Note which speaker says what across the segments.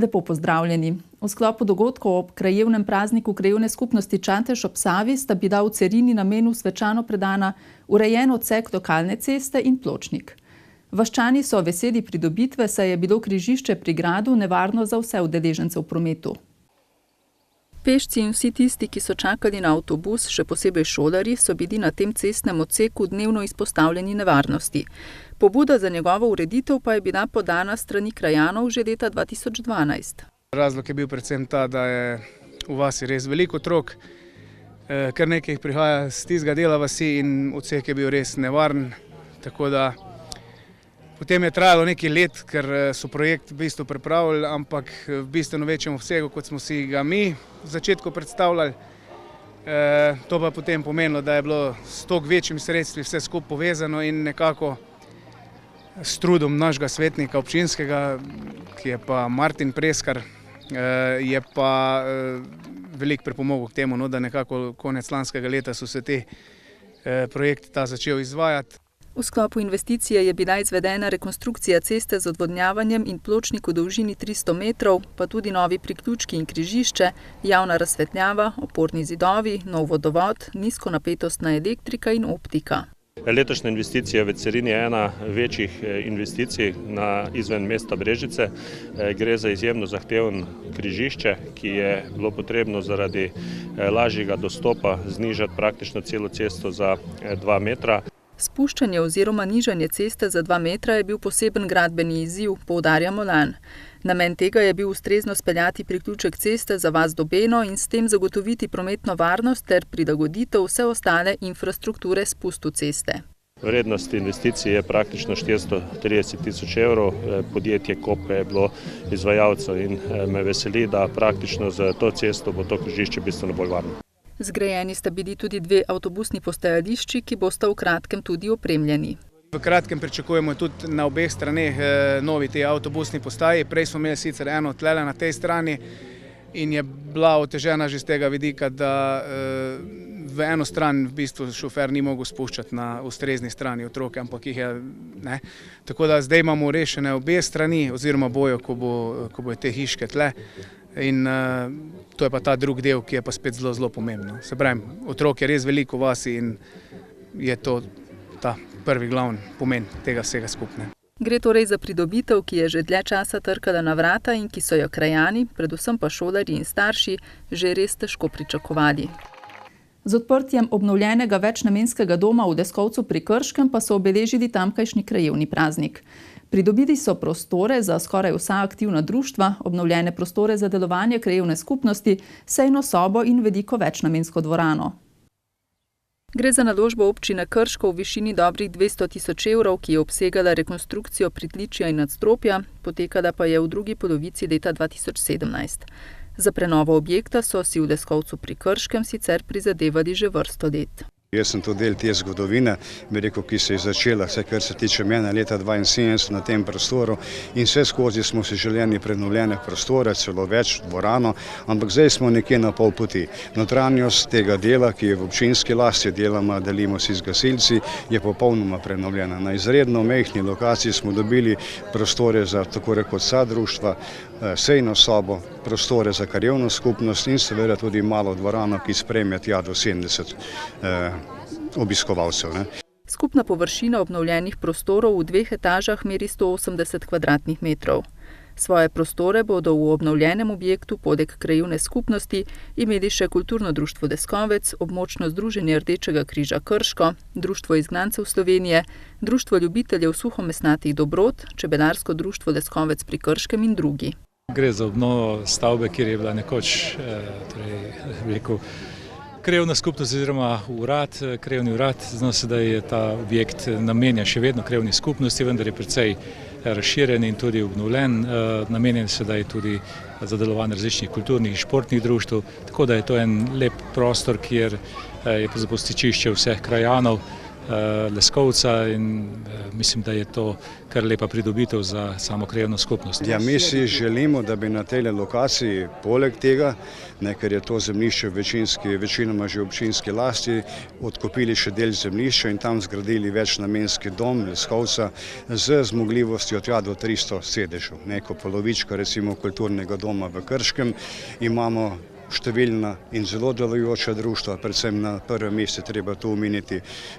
Speaker 1: Lepo pozdravljeni. V sklopu dogodkov ob krajevnem prazniku krajevne skupnosti Čantež ob Savi sta bila v Cerini namenu svečano predana urejen odsek lokalne ceste in pločnik. Vaščani so veseli pridobitve, saj je bilo križišče pri gradu nevarno za vse udeležence v prometu. Pešci in vsi tisti, ki so čakali na avtobus, še posebej šolarji, so bili na tem cestnem odseku dnevno izpostavljeni nevarnosti. Pobuda za njegovo ureditev pa je bila podana strani krajanov že leta 2012.
Speaker 2: Razlog je bil predvsem ta, da je v vasi res veliko otrok, kar nekaj jih prihaja z tistega dela vasi in odsek je bil res nevaren. Tako da potem je trajalo nekaj let, ker so projekt v bistvu pripravili, ampak v bistveno večjem obsegu, kot smo si ga mi v začetku predstavljali. To pa potem pomenilo, da je bilo s toliko večjimi sredstvi vse skupaj povezano in nekako s trudom našega svetnika občinskega, ki je pa Martin Preskar, je pa veliko pripomogel k temu, da nekako konec lanskega leta so se te projekti ta začel izvajati.
Speaker 1: V sklopu investicije je bila izvedena rekonstrukcija ceste z odvodnjavanjem in pločnik v dolžini 300 metrov, pa tudi novi priključki in križišče, javna razsvetljava, oporni zidovi, nov vodovod, nizkonapetostna elektrika in optika.
Speaker 3: Letošnja investicija v Cerini je ena večjih investicij izven mesta Brežice. Gre za izjemno zahteven križišče, ki je bilo potrebno zaradi lažjega dostopa znižati praktično celo cesto za 2 metra.
Speaker 1: Spuščanje oziroma nižanje ceste za 2 metra je bil poseben gradbeni izziv, poudarja Molan. Namen tega je bil ustrezno speljati priključek ceste za vas do Beno in s tem zagotoviti prometno varnost ter prilagoditev vse ostale infrastrukture spustu ceste.
Speaker 3: Vrednost investicije je praktično 430 tisoč evrov. Podjetje Kope je bilo izvajalcev in me veseli, da praktično z to cesto bo to križišče bistveno bolj varno.
Speaker 1: Zgrajeni sta bili tudi 2 avtobusni postajališči, ki bosta v kratkem tudi opremljeni.
Speaker 2: V kratkem pričakujemo tudi na obeh straneh novi te avtobusni postaji. Prej smo imeli sicer eno tlele na tej strani in je bila otežena že z tega vidika, da v eno stran v bistvu šofer ni mogel spuščati na ustrezni strani otroke, ampak jih je ne. Tako da zdaj imamo rešene obe strani oziroma bojo, ko bo te hiške tle. In to je pa ta drugi del, ki je pa spet zelo pomembno. Se pravi, otrok je res veliko v vasi in je to ta prvi glavni pomen tega vsega skupne.
Speaker 1: Gre torej za pridobitev, ki je že dlje časa trkala na vrata in ki so jo krajani, predvsem pa šolarji in starši, že res težko pričakovali. Z odprtjem obnovljenega večnamenskega doma v Deskovcu pri Krškem pa so obeležili tamkajšnji krajevni praznik. Pridobili so prostore za skoraj vsa aktivna društva, obnovljene prostore za delovanje krajevne skupnosti, sejno sobo in veliko večnamensko dvorano. Gre za naložbo občine Krško v višini dobrih 200 tisoč evrov, ki je obsegala rekonstrukcijo pritličja in nadstropja, potekala pa je v drugi polovici leta 2017. Za prenovo objekta so si v Deskovcu pri Krškem sicer prizadevali že vrsto let.
Speaker 4: Jaz sem to del te zgodovine, ki se je začela, vse kar se tiče mene, leta 1972 na tem prostoru in vse skozi smo si želeli prenovljene prostore, celo več dvorano, ampak zdaj smo nekje na pol poti. Notranjost tega dela, ki je v občinski lasti, delimo si z gasilci, je popolnoma prenovljena. Na izredno majhni lokaciji smo dobili prostore za tako rekoč vsa društva, sejno sobo, prostore za krajevno skupnost in seveda tudi malo dvorano, ki sprejme tja do 70 obiskovalcev.
Speaker 1: Skupna površina obnovljenih prostorov v 2 etažah meri 180 kvadratnih metrov. Svoje prostore bodo v obnovljenem objektu poleg krajevne skupnosti imeli še Kulturno društvo Deskovec, Območno združenje Rdečega križa Krško, Društvo izgnancev Slovenije, Društvo ljubiteljev suhomesnatih dobrot, Čebelarsko društvo Deskovec pri Krškem in drugi.
Speaker 5: Gre za obnovo stavbe, kjer je bila nekoč krajevna skupnost oziroma krajevni urad. Znano se, da je ta objekt namenjen še vedno krajevni skupnosti, vendar je precej razširjen in tudi obnovljen. Namenjen sedaj tudi za delovanje različnih kulturnih in športnih društev, tako da je to en lep prostor, kjer je stičišče vseh krajanov. Leskovca in mislim, da je to kar lepa pridobitev za samo krajevno skupnost.
Speaker 4: Ja, mi si želimo, da bi na tej lokaciji poleg tega, ker je to zemljišče večinoma že občinski lasti, odkupili še del zemljišča in tam zgradili večnamenski dom Leskovca z zmogljivostjo tja do 300 sedežev. Neko polovičko recimo kulturnega doma v Krškem imamo številna in zelo delujoča društva, predvsem na prvem mestu treba tu omeniti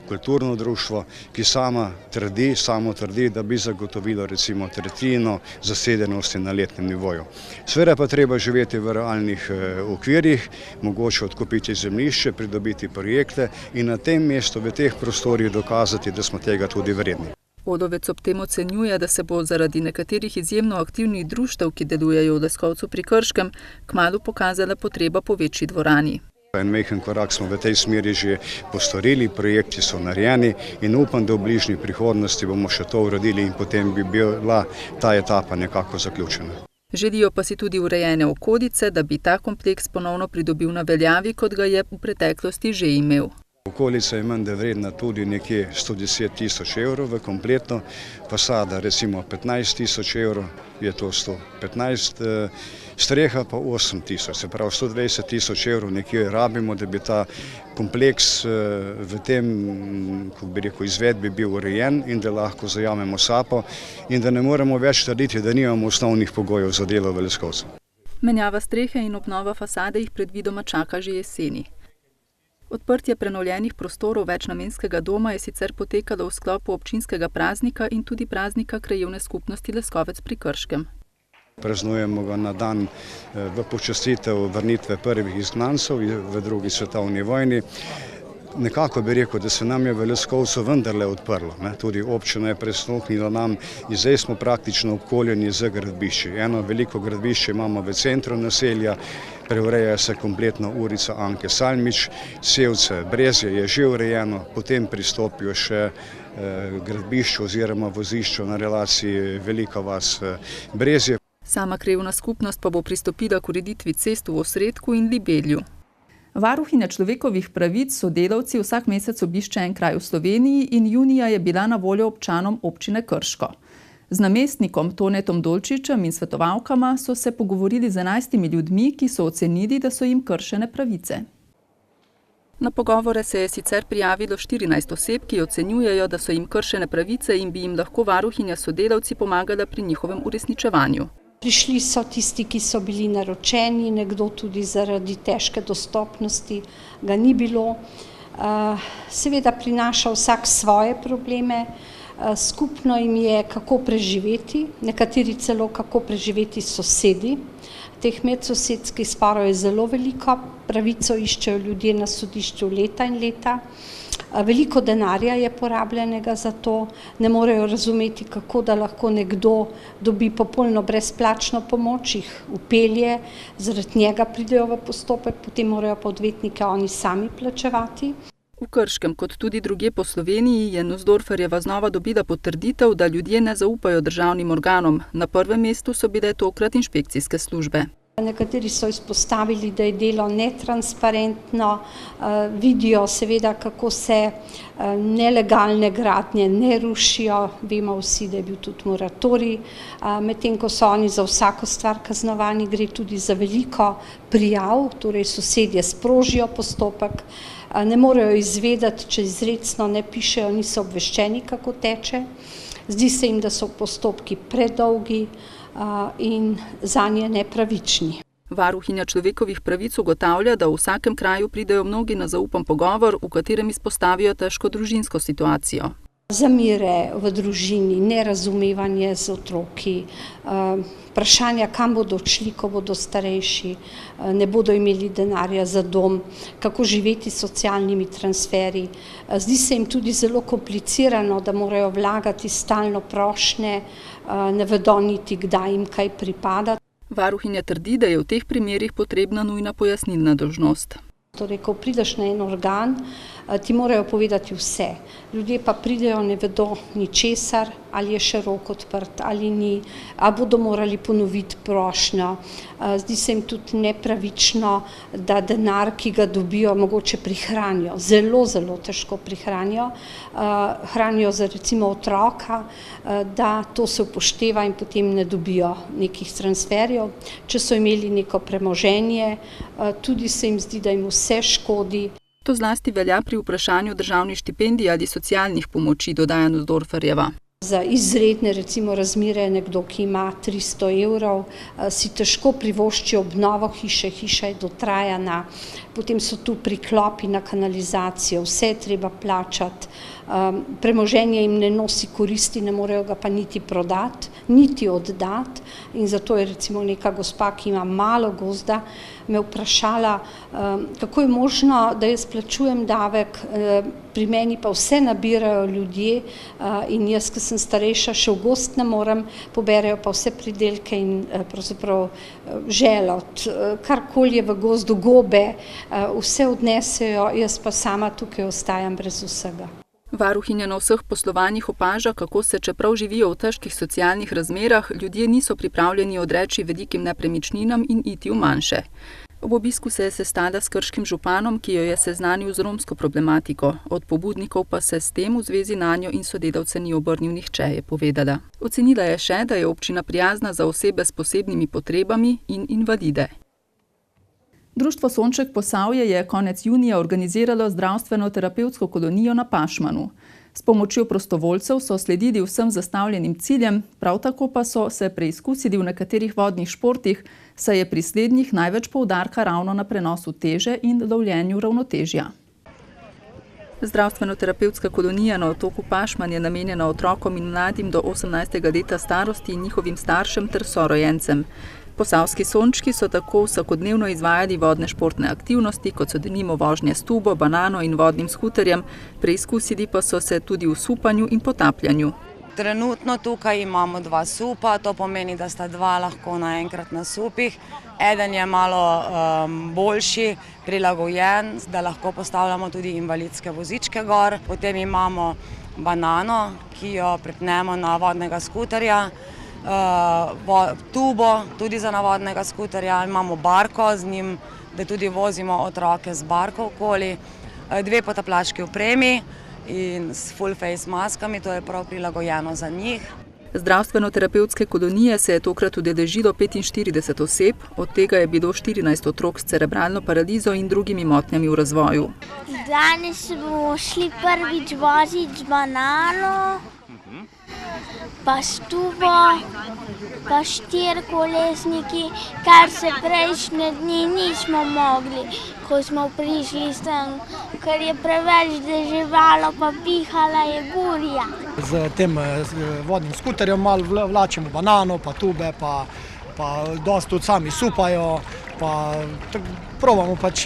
Speaker 4: kulturno društvo, ki samo trdi, da bi zagotovilo recimo tretjino zasedenosti na letnem nivoju. Seveda pa treba živeti v realnih okvirih, mogoče odkupiti zemljišče, pridobiti projekte in na tem mestu, v teh prostorih dokazati, da smo tega tudi vredni.
Speaker 1: Odovec ob tem ocenjuje, da se bo zaradi nekaterih izjemno aktivnih društev, ki delujejo v Leskovcu pri Krškem, kmalu pokazala potreba po večji dvorani.
Speaker 4: En majhen korak smo v tej smeri že postorili, projekti so narejeni in upam, da v bližnji prihodnosti bomo še to uredili in potem bi bila ta etapa nekako zaključena.
Speaker 1: Želijo pa si tudi urejene okolice, da bi ta kompleks ponovno pridobil na veljavi, kot ga je v preteklosti že imel.
Speaker 4: Okolica je menda vredna tudi nekje 110 tisoč evrov v kompletno, fasada recimo 15 tisoč evrov, je to 115, streha pa 8 tisoč, se pravi 120 tisoč evrov nekje rabimo, da bi ta kompleks v tem, kako bi rekel, izvedbi bil urejen in da lahko zajamemo sapo in da ne moremo več trditi, da nimamo osnovnih pogojev za delo v Leskovcu.
Speaker 1: Menjava strehe in obnova fasade jih predvidoma čaka že jeseni. Odprtje prenovljenih prostorov večnamenskega doma je sicer potekalo v sklopu občinskega praznika in tudi praznika krajevne skupnosti Leskovec pri Krškem.
Speaker 4: Praznujemo ga na dan v počastitev vrnitve prvih izgnancev v drugi svetovni vojni. Nekako bi rekel, da se nam je v Leskovcu vendarle odprlo. Tudi občina je prisluhnila nam in zdaj smo praktično obkoljeni z gradbišči. Eno veliko gradbišče imamo v centru naselja, preureja se kompletno ulica Anke Salmič, Sevce, Brezje je že urejeno, potem pristopijo še gradbišče oziroma vozišče na relaciji Velika vas Brezje.
Speaker 1: Sama krajevna skupnost pa bo pristopila k ureditvi cest v Osredku in Libelju. Varuhinja človekovih pravic sodelavci vsak mesec obišče en kraj v Sloveniji in junija je bila na voljo občanom občine Krško. Z namestnikom Tonetom Dolčičem in svetovalkama so se pogovorili z 11 ljudmi, ki so ocenili, da so jim kršene pravice. Na pogovore se je sicer prijavilo 14 oseb, ki ocenjujejo, da so jim kršene pravice in bi jim lahko varuhinja sodelavci pomagala pri njihovem uresničevanju.
Speaker 6: Prišli so tisti, ki so bili naročeni, nekdo tudi zaradi težke dostopnosti ga ni bilo. Seveda prinaša vsak svoje probleme, skupno jim je, kako preživeti, nekateri celo kako preživeti sosedi. Teh medsosedskih sporov je zelo veliko, pravico iščejo ljudje na sodišču leta in leta. Veliko denarja je porabljenega za to, ne morejo razumeti, kako da lahko nekdo dobi popolno brezplačno pomoč, jih upelje, zaradi njega pridejo v postopek, potem morajo pa odvetnike oni sami plačevati.
Speaker 1: V Krškem, kot tudi drugje po Sloveniji, je Nussdorferjeva znova dobila potrditev, da ljudje ne zaupajo državnim organom. Na prvem mestu so bile tokrat inšpekcijske službe.
Speaker 6: Nekateri so izpostavili, da je delo netransparentno, vidijo seveda, kako se nelegalne gradnje ne rušijo, vemo vsi, da je bil tudi moratorij, medtem ko so oni za vsako stvar kaznovani, gre tudi za veliko prijav, torej sosedje sprožijo postopek, ne morejo izvedeti, če izrecno ne pišejo, niso obveščeni, kako teče, zdi se jim, da so postopki predolgi in zanje nepravični.
Speaker 1: Varuhinja človekovih pravic ugotavlja, da v vsakem kraju pridejo mnogi na zaupan pogovor, v katerem izpostavijo težko družinsko situacijo.
Speaker 6: Zamire v družini, nerazumevanje z otroki, vprašanja, kam bodo odšli, ko bodo starejši, ne bodo imeli denarja za dom, kako živeti s socialnimi transferji. Zdi se jim tudi zelo komplicirano, da morajo vlagati stalno prošnje, ne vedo niti, kdaj jim kaj pripada.
Speaker 1: Varuhinja trdi, da je v teh primerih potrebna nujna pojasnilna dolžnost.
Speaker 6: Torej, ko prideš na en organ, ti morajo povedati vse. Ljudje pa pridejo, ne vedo ničesar, ali je še rok odprt, ali ni, ali bodo morali ponoviti prošnjo. Zdi se jim tudi nepravično, da denar, ki ga dobijo, mogoče prihranijo. Zelo, zelo težko prihranijo. Hranijo za recimo otroka, da to se upošteva in potem ne dobijo nekih transferjev. Če so imeli neko premoženje, tudi se jim zdi, da jim vse škodi.
Speaker 1: To zlasti velja pri vprašanju državnih štipendij ali socialnih pomoči, dodaja Nussdorferjeva.
Speaker 6: Za izredne recimo razmere nekdo, ki ima 300 evrov, si težko privošči obnovo hiše, hiša je dotrajana, potem so tu priklopi na kanalizacijo, vse je treba plačati, premoženje jim ne nosi koristi, ne morejo ga pa niti prodati, niti oddati in zato je recimo neka gospa, ki ima malo gozda, me vprašala, kako je možno, da jaz plačujem davek, pri meni pa vse nabirajo ljudje in jaz, ki sem starejša, še v gozd ne morem, poberejo pa vse pridelke in pravzaprav želod, karkoli je v gozdu, gobe, vse odnesejo, jaz pa sama tukaj ostajam brez vsega.
Speaker 1: Varuhinja na vseh poslovanjih opaža, kako se, čeprav živijo v težkih socialnih razmerah, ljudje niso pripravljeni odreči velikim nepremičninam in iti v manjše. Ob obisku se je sestala s krškim županom, ki jo je seznanil z romsko problematiko. Od pobudnikov pa se s tem v zvezi nanjo in sodelavce ni obrnil nihče, je povedala. Ocenila je še, da je občina prijazna za osebe s posebnimi potrebami in invalide. Društvo Sonček Posavje je konec junija organiziralo zdravstveno-terapevtsko kolonijo na Pašmanu. S pomočjo prostovoljcev so sledili vsem zastavljenim ciljem, prav tako pa so se preizkusili v nekaterih vodnih športih, saj je pri slednjih največ poudarka ravno na prenosu teže in lovljenju ravnotežja. Zdravstveno-terapevtska kolonija na otoku Pašman je namenjena otrokom in mladim do 18. leta starosti in njihovim staršem ter sorojencem. Posavski sončki so tako vsakodnevno izvajali vodne športne aktivnosti, kot so denimo vožnje s tubo, banano in vodnim skuterjem, preizkusili pa so se tudi v supanju in potapljanju.
Speaker 7: Trenutno tukaj imamo 2 supa, to pomeni, da sta 2 lahko naenkrat na supih. Eden je malo boljši, prilagojen, da lahko postavljamo tudi invalidske vozičke gor. Potem imamo banano, ki jo pripnemo na vodnega skuterja. Tubo tudi za navodnega skuterja, imamo barko z njim, da tudi vozimo otroke z barko okoli, 2 potapljaški opremi in s full face maskami, to je prav prilagojeno za njih.
Speaker 1: Zdravstveno-terapevtske kolonije se je tokrat udeležilo 45 oseb, od tega je bilo 14 otrok s cerebralno paralizo in drugimi motnjami v razvoju.
Speaker 8: Danes bomo šli prvič voziti z banano, pa s tubo, pa 4-kolesniki, kar se prejšnje dni nismo mogli, ko smo prišli sem, ker je preveč deževalo, pa pihala je burja.
Speaker 9: Z tem vodnim skuterjem malo vlačimo banano, pa tube, pa dosti tudi sami supajo, pa probamo pač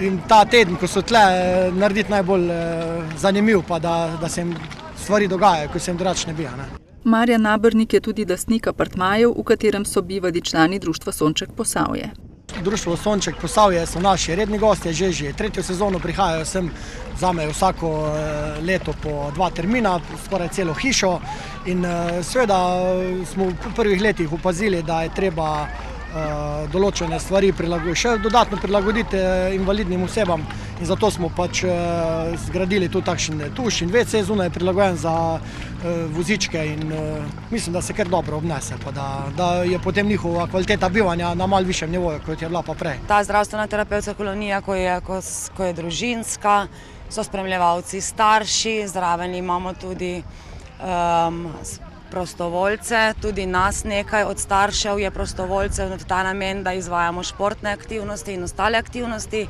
Speaker 9: in ta teden, ko so tle, narediti najbolj zanimiv, pa da se jim stvari dogajajo, ko se jim drugače ne bi.
Speaker 1: Marjan Nabernik je tudi lastnik apartmajev, v katerem so bivali člani društva Sonček Posavje.
Speaker 9: Društvo Sonček Posavje so naši redni gostje, že 3. sezono prihajajo sem, vzamejo vsako leto po 2 termina, skoraj celo hišo in seveda smo v prvih letih opazili, da je treba določene stvari še dodatno prilagoditi invalidnim osebam in zato smo pač zgradili tu takšen tuš in WC zunaj prilagojen za vozičke in mislim, da se kar dobro obnese, pa da je potem njihova kvaliteta bivanja na malo višjem nivoju, kot je bila pa prej.
Speaker 7: Ta zdravstvena terapevtska kolonija, ko je družinska, so spremljevalci starši, zraven imamo tudi prostovoljce, tudi nas nekaj od staršev je prostovoljcev v ta namen, da izvajamo športne aktivnosti in ostale aktivnosti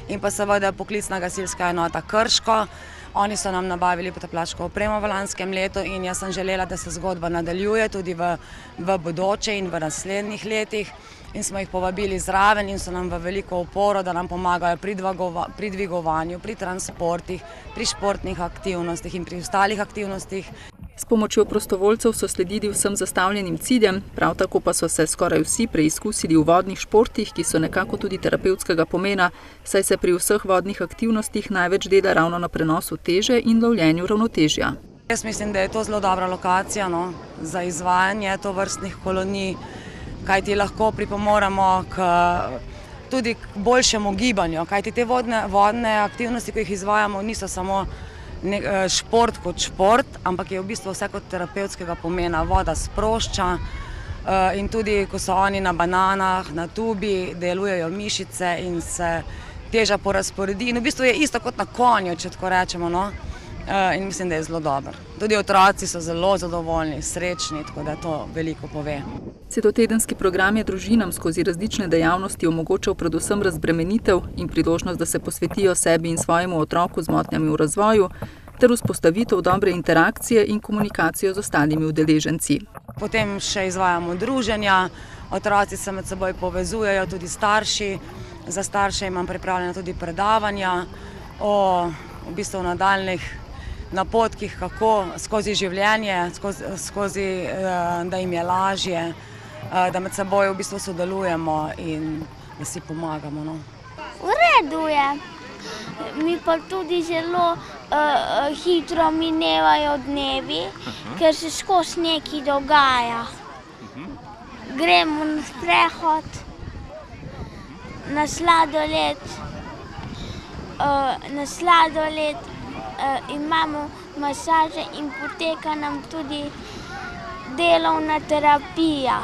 Speaker 7: in pa seveda poklicna gasilska enota Krško. Oni so nam nabavili potapljaško opremo v lanskem letu in jaz sem želela, da se zgodba nadaljuje tudi v bodoče in v naslednjih letih in smo jih povabili zraven in so nam v veliko oporo, da nam pomagajo pri dvigovanju, pri transportih, pri športnih aktivnostih in pri ostalih aktivnostih.
Speaker 1: S pomočjo prostovoljcev so sledili vsem zastavljenim ciljem, prav tako pa so se skoraj vsi preizkusili v vodnih športih, ki so nekako tudi terapevtskega pomena, saj se pri vseh vodnih aktivnostih največ dela ravno na prenosu teže in lovljenju ravnotežja.
Speaker 7: Jaz mislim, da je to zelo dobra lokacija za izvajanje tovrstnih kolonij, kajti lahko pripomoremo tudi k boljšemu gibanju, kajti te vodne aktivnosti, ki jih izvajamo, niso samo šport kot šport, ampak je v bistvu vse kot terapevtskega pomena. Voda sprošča in tudi, ko so oni na bananah, na tubi, delujejo mišice in se teža porazporedi. In v bistvu je isto kot na konju, če tako rečemo, in mislim, da je zelo dober. Tudi otroci so zelo zadovoljni, srečni, tako da to veliko pove.
Speaker 1: Cetotedenski program je družinam skozi različne dejavnosti omogočal predvsem razbremenitev in priložnost, da se posvetijo sebi in svojemu otroku z motnjami v razvoju, ter vzpostavitev dobre interakcije in komunikacijo z ostalimi udeleženci.
Speaker 7: Potem še izvajamo druženja, otroci se med seboj povezujejo, tudi starši. Za starše imam pripravljena tudi predavanja o v bistvu nadaljnih napotkih, kako skozi življenje, da jim je lažje, da med seboj v bistvu sodelujemo in da si pomagamo.
Speaker 8: V redu je. Mi pa tudi zelo hitro minevajo dnevi, ker se skozi nekaj dogaja. Gremo na sprehod, na sladoled, imamo masaže in poteka nam tudi delovna terapija.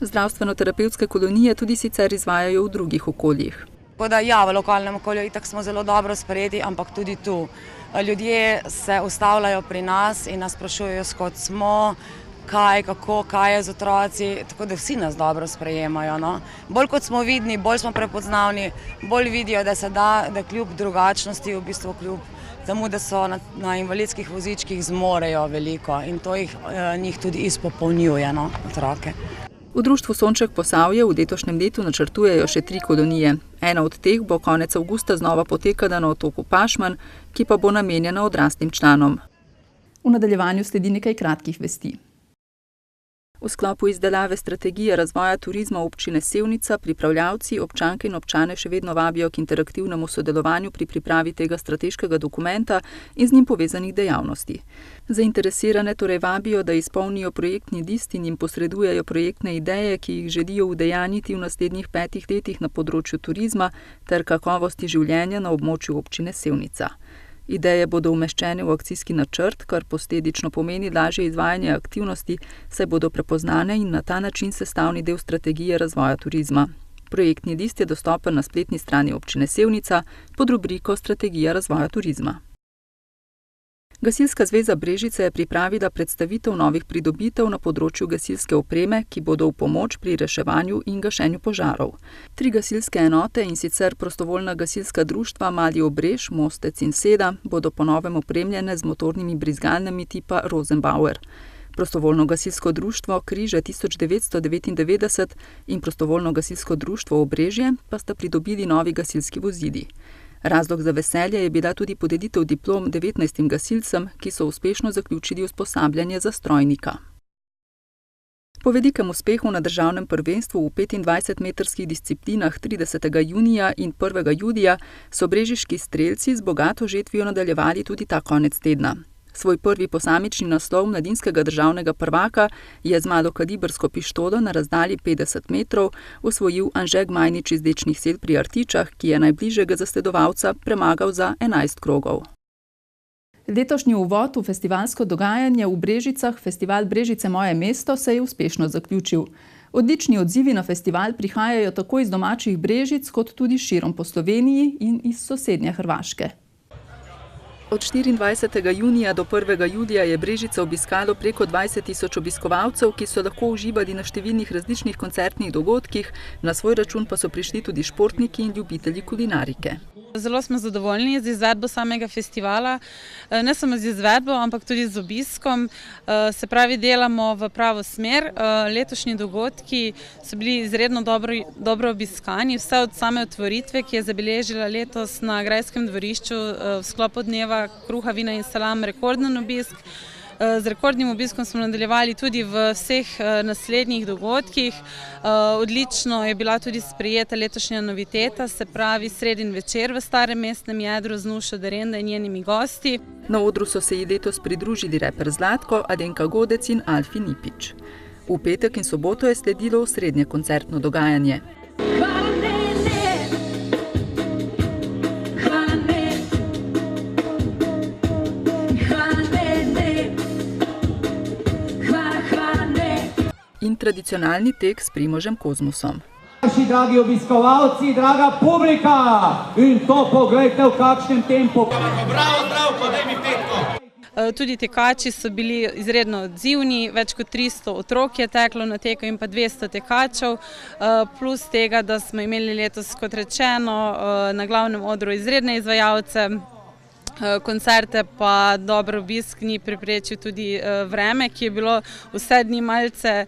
Speaker 1: Zdravstveno-terapevtske kolonije tudi sicer izvajajo v drugih okoljih.
Speaker 7: Tako da ja, v lokalnem okolju itak smo zelo dobro sprejeti, ampak tudi tu. Ljudje se ustavljajo pri nas in nas sprašujejo, skod smo, kaj je z otroci, tako da vsi nas dobro sprejemajo. Bolj kot smo vidni, bolj smo prepoznavni, bolj vidijo, da se da, da kljub drugačnosti, v bistvu kljub temu, da so na invalidskih vozičkih, zmorejo veliko in to njih tudi izpopolnjuje, otroke.
Speaker 1: V društvu Sonček Posavje v letošnjem letu načrtujejo še 3 kolonije. Ena od teh bo konec avgusta znova potekala na otoku Pašman, ki pa bo namenjena odraslim članom. V nadaljevanju sledi nekaj kratkih vesti. V sklopu izdelave strategije razvoja turizma občine Sevnica pripravljavci, občanke in občane še vedno vabijo k interaktivnemu sodelovanju pri pripravi tega strateškega dokumenta in z njim povezanih dejavnosti. Zainteresirane torej vabijo, da izpolnijo projektni list in jim posredujejo projektne ideje, ki jih želijo udejanjiti v naslednjih 5 letih na področju turizma ter kakovosti življenja na območju občine Sevnica. Ideje bodo umeščene v akcijski načrt, kar posledično pomeni lažje izvajanje aktivnosti, saj bodo prepoznane in na ta način sestavni del strategije razvoja turizma. Projektni list je dostopen na spletni strani občine Sevnica pod rubriko Strategija razvoja turizma. Gasilska zveza Brežice je pripravila predstavitev novih pridobitev na področju gasilske opreme, ki bodo v pomoč pri reševanju in gašenju požarov. 3 gasilske enote, in sicer prostovoljna gasilska društva Mali Obrež, Mostec in Seda, bodo po novem opremljene z motornimi brizgalnami tipa Rosenbauer. Prostovoljno gasilsko društvo Križe 1999 in prostovoljno gasilsko društvo Obrežje pa sta pridobili novi gasilski vozili. Razlog za veselje je bila tudi podelitev diplom 19 gasilcem, ki so uspešno zaključili usposabljanje za strojnika. Po velikem uspehu na državnem prvenstvu v 25-metrskih disciplinah 30. junija in 1. julija so brežiški strelci z bogato žetvijo nadaljevali tudi ta konec tedna. Svoj prvi posamični naslov mladinskega državnega prvaka je z malokalibrsko pištolo na razdalji 50 metrov osvojil Anže Gmajnič iz Dečnih Sel pri Artičah, ki je najbližjega zasledovalca premagal za 11 krogov. Letošnji uvod v festivalsko dogajanje v Brežicah, festival Brežice moje mesto, se je uspešno zaključil. Odlični odzivi na festival prihajajo tako iz domačih Brežic, kot tudi širom po Sloveniji in iz sosednje Hrvaške. Od 24. junija do 1. julija je Brežice obiskalo preko 20 000 obiskovalcev, ki so lahko uživali na številnih različnih koncertnih dogodkih, na svoj račun pa so prišli tudi športniki in ljubitelji kulinarike.
Speaker 10: Zelo smo zadovoljni z izvedbo samega festivala, ne samo z izvedbo, ampak tudi z obiskom. Se pravi, delamo v pravo smer. Letošnji dogodki so bili izredno dobro obiskani, vse od same otvoritve, ki je zabeležila letos na Grajskem dvorišču v sklopu dneva kruha, vina in salam rekorden obisk, Z rekordnim obiskom smo nadaljevali tudi v vseh naslednjih dogodkih. Odlično je bila tudi sprejeta letošnja noviteta, se pravi sredin večer v starem mestnem jedru z Nušo Derenda in njenimi gosti.
Speaker 1: Na odru so se ji letos pridružili reper Zlatko, Adenka Godec in Alfi Nipič. V petek in soboto je sledilo osrednje koncertno dogajanje. In tradicionalni tek s Primožem Kozmusom.
Speaker 11: Naši dragi obiskovalci, draga publika, in to poglejte v kakšnem tempu. Bravo, Zdravko, daj mi petko.
Speaker 10: Tudi tekači so bili izredno odzivni, več kot 300 otrok je teklo na teku in pa 200 tekačev, plus tega, da smo imeli letos, kot rečeno, na glavnem odru izredne izvajalce, koncerte pa dober obisk ni preprečil tudi vreme, ki je bilo vse dni malce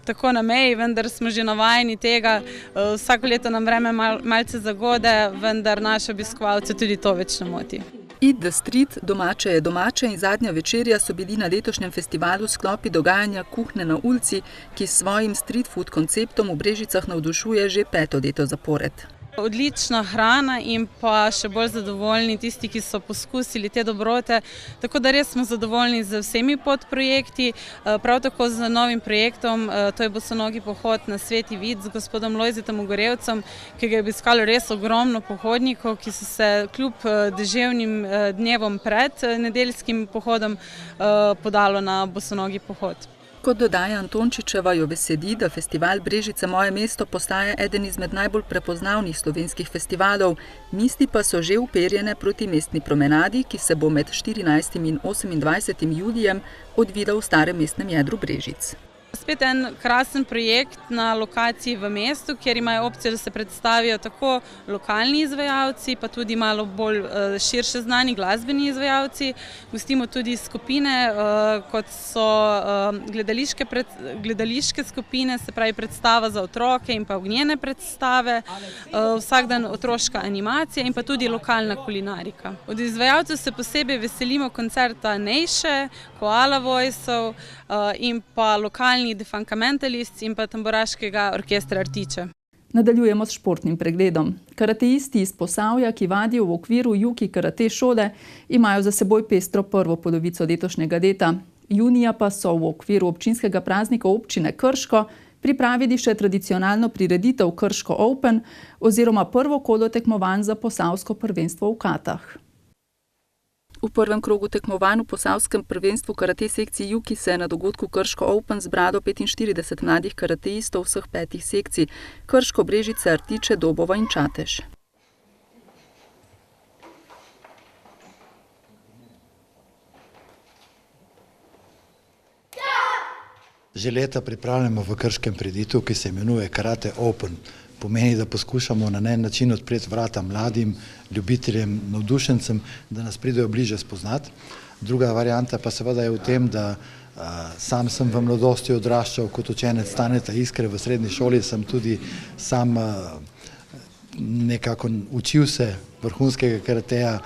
Speaker 10: tako na meji, vendar smo že navajeni tega. Vsako leto nam vreme malce zagode, vendar naše obiskovalce tudi to več ne moti.
Speaker 1: Eat the Street, domače je domače in zadnja večerja so bili na letošnjem festivalu sklopi dogajanja Kuhne na ulici, ki s svojim street food konceptom v Brežicah navdušuje že 5. leto zapored.
Speaker 10: Odlična hrana in pa še bolj zadovoljni tisti, ki so poskusili te dobrote, tako da res smo zadovoljni z vsemi podprojekti, prav tako z novim projektom, to je bosonogi pohod na Sveti Vid z gospodom Lojzetom Ogorevcem, ki ga je obiskalo res ogromno pohodnikov, ki so se kljub deževnim dnevom pred nedeljskim pohodom podalo na bosonogi pohod.
Speaker 1: Kot dodaja Antončičeva, jo veseli, da festival Brežice moje mesto postaja eden izmed najbolj prepoznavnih slovenskih festivalov, misli pa so že uperjene proti mestni promenadi, ki se bo med 14. in 28. julijem odvila v starem mestnem jedru Brežic.
Speaker 10: Spet en krasen projekt na lokaciji v mestu, kjer imajo opcijo, da se predstavijo tako lokalni izvajalci, pa tudi malo bolj širše znani glasbeni izvajalci. Gostimo tudi skupine, kot so gledališke skupine, se pravi predstava za otroke in pa ognjene predstave, vsak dan otroška animacija in pa tudi lokalna kulinarika. Od izvajalcev se posebej veselimo koncerta Nejše, Koala Voiceov in pa lokalni The Fundamentalists in pa tamburaškega orkestra Artiče.
Speaker 1: Nadaljujemo s športnim pregledom. Karateisti iz Posavja, ki vadijo v okviru Juki karate šole, imajo za seboj pestro prvo polovico letošnjega leta. Junija pa so v okviru občinskega praznika občine Krško pripravili še tradicionalno prireditev Krško Open oziroma prvo kolo tekmovanj za posavsko prvenstvo v Katah. V prvem krogu tekmovanj v posavskem prvenstvu karate sekciji Juki se je na dogodku Krško Open zbralo 45 mladih karateistov vseh 5 sekcij: Krško, Brežice, Artiče, Dobova in Čatež.
Speaker 12: Že leta pripravljamo v Krškem prireditev, ki se imenuje Karate Open. Pomeni, da poskušamo na en način odpreti vrata mladim, ljubiteljem, navdušencem, da nas pridejo bliže spoznati. Druga varianta pa seveda je v tem, da sam sem v mladosti odraščal kot učenec Staneta Iskre v srednji šoli, sem tudi sam nekako učil se vrhunskega karateja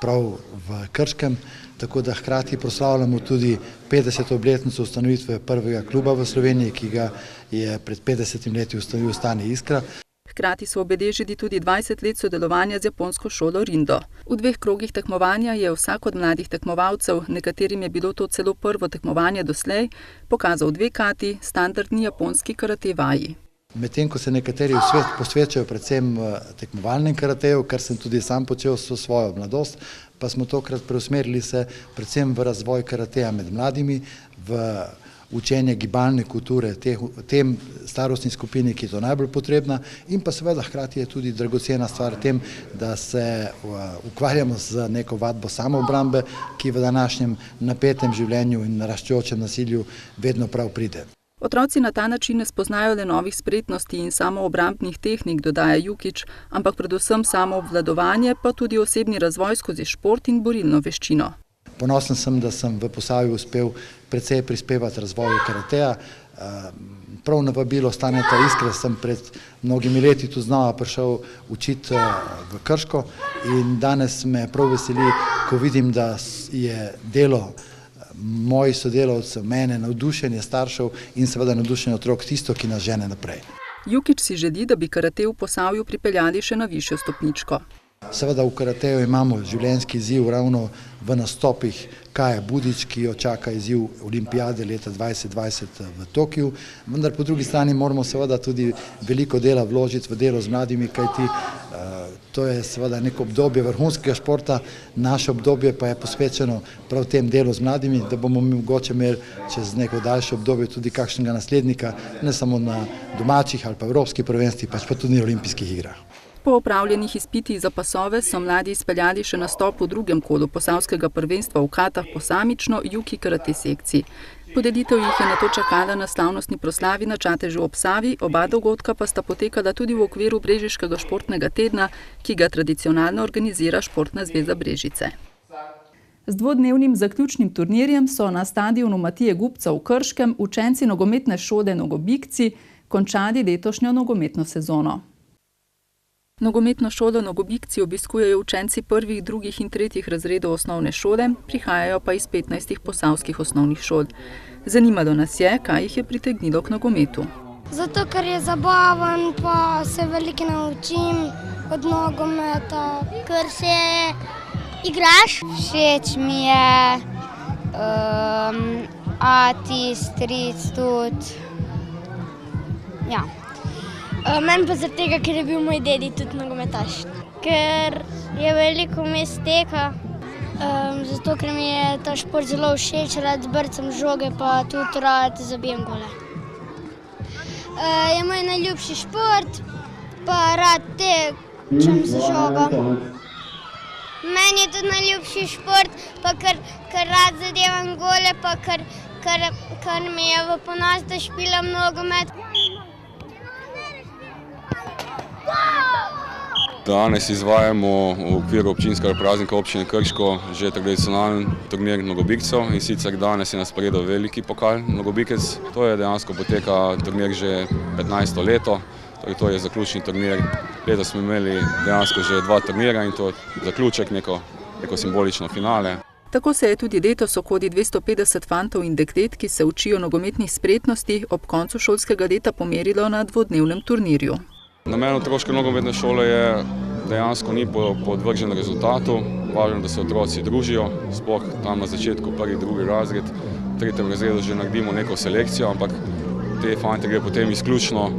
Speaker 12: prav v Krškem, tako da hkrati proslavljamo tudi 50. obletnico ustanovitve prvega kluba v Sloveniji, ki ga je pred 50 leti ustanovil Stane Iskra.
Speaker 1: Hkrati so obeležili tudi 20 let sodelovanja z japonsko šolo Rindo. V 2 krogih tekmovanja je vsak od mladih tekmovalcev, nekaterim je bilo to celo prvo tekmovanje doslej, pokazal 2 kati, standardni japonski karate vaji.
Speaker 12: Medtem ko se nekateri posvečajo predvsem tekmovalnem karateju, kar sem tudi sam počel s svojo mladost, pa smo tokrat preusmerili se predvsem v razvoj karateja med mladimi, v učenje gibalne kulture tem starostni skupini, ki je to najbolj potrebna, in pa seveda hkrati je tudi dragocena stvar tem, da se ukvarjamo z neko vadbo samoobrambe, ki v današnjem napetem življenju in naraščajočem nasilju vedno prav pride.
Speaker 1: Otroci na ta način ne spoznajo le novih spretnosti in samoobrambnih tehnik, dodaja Jukič, ampak predvsem samoobvladovanje, pa tudi osebni razvoj skozi šport in borilno veščino.
Speaker 12: Ponosen sem, da sem v Posavju uspel precej prispevati razvoju karateja. Prav na vabilo Staneta Iskre sem pred mnogimi leti tu znova prišel učiti v Krško in danes me prav veseli, ko vidim, da je delo mojih sodelavcev, mene, navdušenje staršev in seveda navdušenje otrok tisto, ki nas žene naprej.
Speaker 1: Jukić si želi, da bi karate v Posavju pripeljali še na višjo stopničko.
Speaker 12: Seveda v karateju imamo življenjski izziv ravno v nastopih Kaje Budič, ki jo čaka izziv olimpijade leta 2020 v Tokiu, vendar po drugi strani moramo seveda tudi veliko dela vložiti v delo z mladimi, kajti to je seveda neko obdobje vrhunskega športa, naše obdobje pa je posvečeno prav tem delu z mladimi, da bomo mi mogoče imeli čez neko daljše obdobje tudi kakšnega naslednika, ne samo na domačih ali pa evropskih prvenstvih, pač pa tudi na olimpijskih igrah.
Speaker 1: Po opravljenih izpitih za pasove so mladi izpeljali še nastop v drugem kolu posavskega prvenstva v Katah posamično juki karate sekciji. Podelitev jih je nato čakala na slavnostni proslavi na Čatežu ob Savi, oba dogodka pa sta potekala tudi v okviru Brežiškega športnega tedna, ki ga tradicionalno organizira Športna zveza Brežice. Z dvodnevnim zaključnim turnirjem so na stadionu Matije Gubca v Krškem učenci nogometne šole Nogobikci končali letošnjo nogometno sezono. Nogometno šolo Nogobikci obiskujejo učenci prvih, drugih in tretjih razredov osnovne šole, prihajajo pa iz 15 posavskih osnovnih šol. Zanimalo nas je, kaj jih je pritegnilo k nogometu.
Speaker 8: Zato, ker je zabaven, pa se veliko naučim od nogometa. Ker se igraš? Všeč mi je ati, stric tudi. Ja. Meni pa zaradi tega, ker je bil moj dedi tudi nogometaš. Ker je veliko mest teka, zato ker mi je ta šport zelo všeč, rad brcam žoge pa tudi rad zabijem gole. Je moj najljubši šport, pa rad tečem z žogo. Meni je tudi najljubši šport, pa ker rad zadevam gole, pa ker mi je v ponos, da špilam nogomet.
Speaker 13: Danes izvajamo v okviru občinskega praznika občine Krško že tradicionalen turnir Nogobikcev in sicer danes je na sporedu veliki pokal Nogobikec. To je dejansko poteka turnir že 15. leto, torej to je zaključni turnir. Letos smo imeli dejansko že 2 turnira in to zaključek, neko simbolično finale.
Speaker 1: Tako se je tudi letos okoli 250 fantov in deklet, ki se učijo nogometnih spretnosti, ob koncu šolskega leta pomerilo na dvodnevnem turnirju.
Speaker 13: Namen otroške nogometne šole je dejansko ni podvržen rezultatu, važno, da se otroci družijo, sploh tam na začetku prvi, drugi razred, v tretjem razredu že naredimo neko selekcijo, ampak te fante gre potem izključno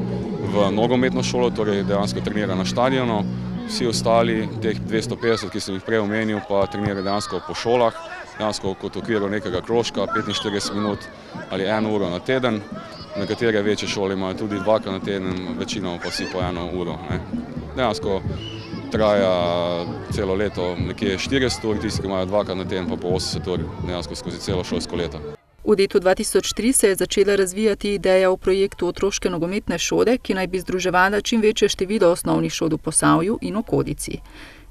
Speaker 13: v nogometno šolo, torej dejansko trenira na štadionu. Vsi ostali, teh 250, ki sem jih prej omenil, pa trenira dejansko po šolah, dejansko kot v okviru nekega krožka, 45 minut ali 1 uro na teden. Nekatere večje šole imajo tudi 2krat na teden, večinoma pa vsi po 1 uro. Dejansko traja celo leto nekje 400 ur, tisti, ki imajo 2krat na teden, pa po 80 ur dejansko skozi celo šolsko leto.
Speaker 1: V letu 2003 se je začela razvijati ideja o projektu otroške nogometne šole, ki naj bi združevala čim večje število osnovnih šol v Posavju in okolici.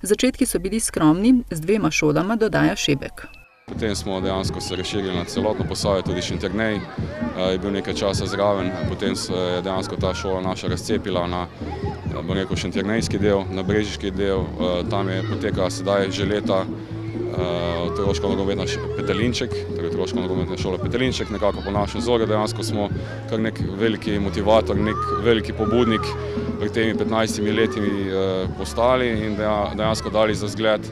Speaker 1: Začetki so bili skromni, z 2 šolama, dodaja Šebek.
Speaker 13: Potem smo dejansko se razširili na celotno Posavje, tudi Šentjernej je bil nekaj časa zraven, potem se je dejansko ta šola naša razcepila na šentjernejski del, na brežiški del, tam je poteka sedaj že leta otroška nogometna Petelinček, torej otroška nogometna šola Petelinček, nekako po našem vzoru, dejansko smo kar nek veliki motivator, nek veliki pobudnik pri temi 15 leti postali in dejansko dali za zgled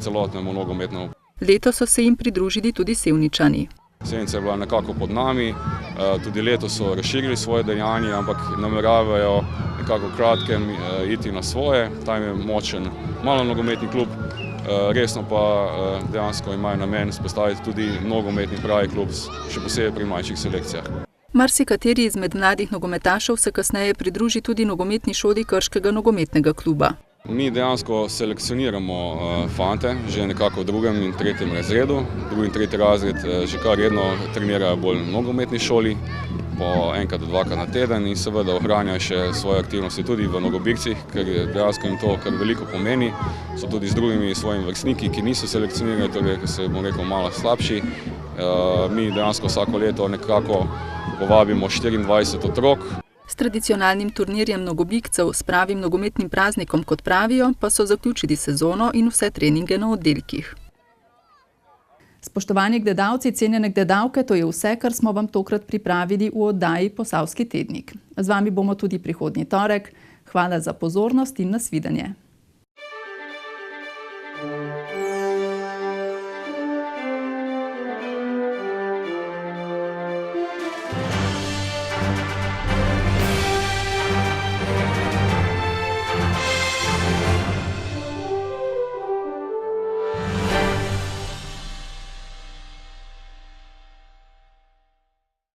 Speaker 13: celotnemu nogometnemu.
Speaker 1: Letos so se jim pridružili tudi Sevničani.
Speaker 13: Sevnica je bila nekako pod nami, tudi letos so razširili svoje dejanje, ampak nameravajo nekako v kratkem iti na svoje. Tam je močen malo nogometni klub, resno pa dejansko imajo namen spostaviti tudi nogometni pravi klub, še posebej pri mlajših selekcijah.
Speaker 1: Marsikateri izmed mladih nogometašev se kasneje pridruži tudi nogometni šoli Krškega nogometnega kluba.
Speaker 13: Mi dejansko selekcioniramo fante že nekako v 2. in 3. razredu. 2. in 3. razred že kar redno trenirajo bolj v nogometni šoli, po 1 do 2 na teden in seveda ohranjajo še svoje aktivnosti tudi v Nogobikcih, ker dejansko jim to kar veliko pomeni. So tudi z drugimi svojimi vrstniki, ki niso selekcionirani, torej se bom rekel malo slabši. Mi dejansko vsako leto nekako povabimo 24 otrok.
Speaker 1: S tradicionalnim turnirjem Nogobikcev, s pravim nogometnim praznikom, kot pravijo, pa so zaključili sezono in vse treninge na oddelkih. Spoštovani gledalci, cenjene gledalke, to je vse, kar smo vam tokrat pripravili v oddaji Posavski tednik. Z vami bomo tudi prihodnji torek. Hvala za pozornost in nasvidenje.